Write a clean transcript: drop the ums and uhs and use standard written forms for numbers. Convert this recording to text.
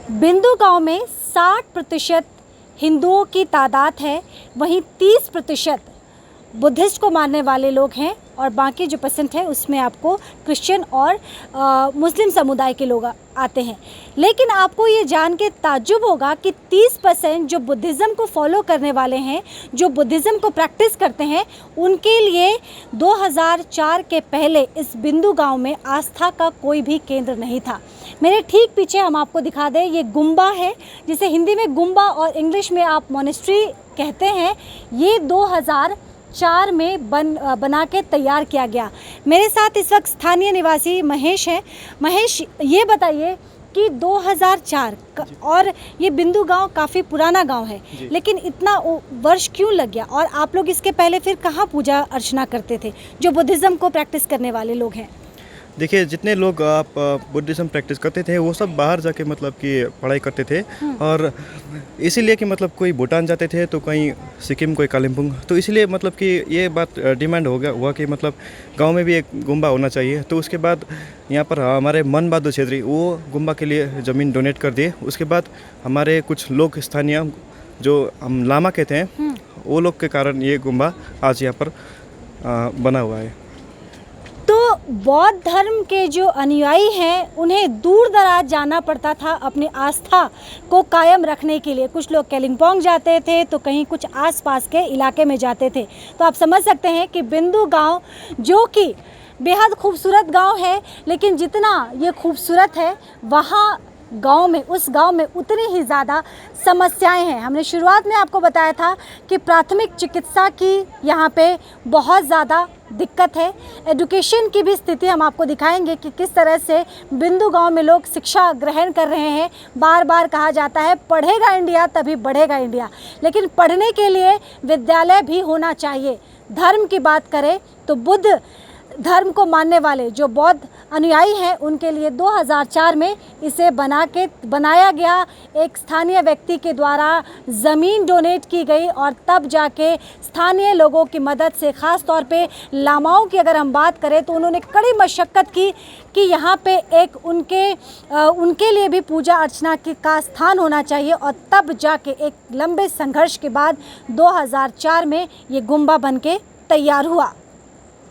बिंदु गांव में 60% हिंदुओं की तादाद है, वहीं 30% बुद्धिस्ट को मानने वाले लोग हैं और बाकी जो परसेंट है उसमें आपको क्रिश्चियन और मुस्लिम समुदाय के लोग आते हैं। लेकिन आपको ये जान के ताज्जुब होगा कि 30% जो बुद्धिज़्म को फॉलो करने वाले हैं, जो बुद्धिज़्म को प्रैक्टिस करते हैं, उनके लिए 2004 के पहले इस बिंदु गांव में आस्था का कोई भी केंद्र नहीं था। मेरे ठीक पीछे हम आपको दिखा दें, ये गुम्बा है, जिसे हिंदी में गुम्बा और इंग्लिश में आप मोनेस्ट्री कहते हैं। ये 2004 में बना के तैयार किया गया। मेरे साथ इस वक्त स्थानीय निवासी महेश हैं। महेश, ये बताइए कि 2004 और ये बिंदु गांव काफ़ी पुराना गांव है, लेकिन इतना वर्ष क्यों लग गया? और आप लोग इसके पहले फिर कहाँ पूजा अर्चना करते थे, जो बुद्धिज़्म को प्रैक्टिस करने वाले लोग हैं? देखिए, जितने लोग आप बुद्धिज़्म प्रैक्टिस करते थे वो सब बाहर जाके मतलब कि पढ़ाई करते थे, और इसीलिए कि मतलब कोई भूटान जाते थे तो कहीं सिक्किम, कोई कालिम्पोंग, तो इसलिए मतलब कि ये बात डिमांड हुआ कि मतलब गांव में भी एक गुम्बा होना चाहिए। तो उसके बाद यहाँ पर हमारे मन बहादुर छेत्री वो गुम्बा के लिए ज़मीन डोनेट कर दिए। उसके बाद हमारे कुछ लोग स्थानीय, जो हम लामा कहते हैं, वो लोग के कारण ये गुम्बा आज यहाँ पर बना हुआ है। तो बौद्ध धर्म के जो अनुयायी हैं उन्हें दूर दराज जाना पड़ता था अपनी आस्था को कायम रखने के लिए। कुछ लोग कालिम्पोंग जाते थे तो कहीं कुछ आसपास के इलाके में जाते थे। तो आप समझ सकते हैं कि बिंदु गांव, जो कि बेहद खूबसूरत गांव है, लेकिन जितना ये खूबसूरत है वहाँ उस गांव में उतनी ही ज़्यादा समस्याएं हैं। हमने शुरुआत में आपको बताया था कि प्राथमिक चिकित्सा की यहाँ पे बहुत ज़्यादा दिक्कत है। एजुकेशन की भी स्थिति हम आपको दिखाएंगे कि किस तरह से बिंदु गांव में लोग शिक्षा ग्रहण कर रहे हैं। बार बार कहा जाता है पढ़ेगा इंडिया तभी बढ़ेगा इंडिया, लेकिन पढ़ने के लिए विद्यालय भी होना चाहिए। धर्म की बात करें तो बुद्ध धर्म को मानने वाले जो बौद्ध अनुयायी हैं उनके लिए 2004 में इसे बनाया गया। एक स्थानीय व्यक्ति के द्वारा ज़मीन डोनेट की गई और तब जाके स्थानीय लोगों की मदद से, ख़ास तौर पे लामाओं की अगर हम बात करें तो उन्होंने कड़ी मशक्क़त की कि यहाँ पे एक उनके लिए भी पूजा अर्चना का स्थान होना चाहिए, और तब जाके एक लंबे संघर्ष के बाद 2004 में ये गुम्बा बन के तैयार हुआ।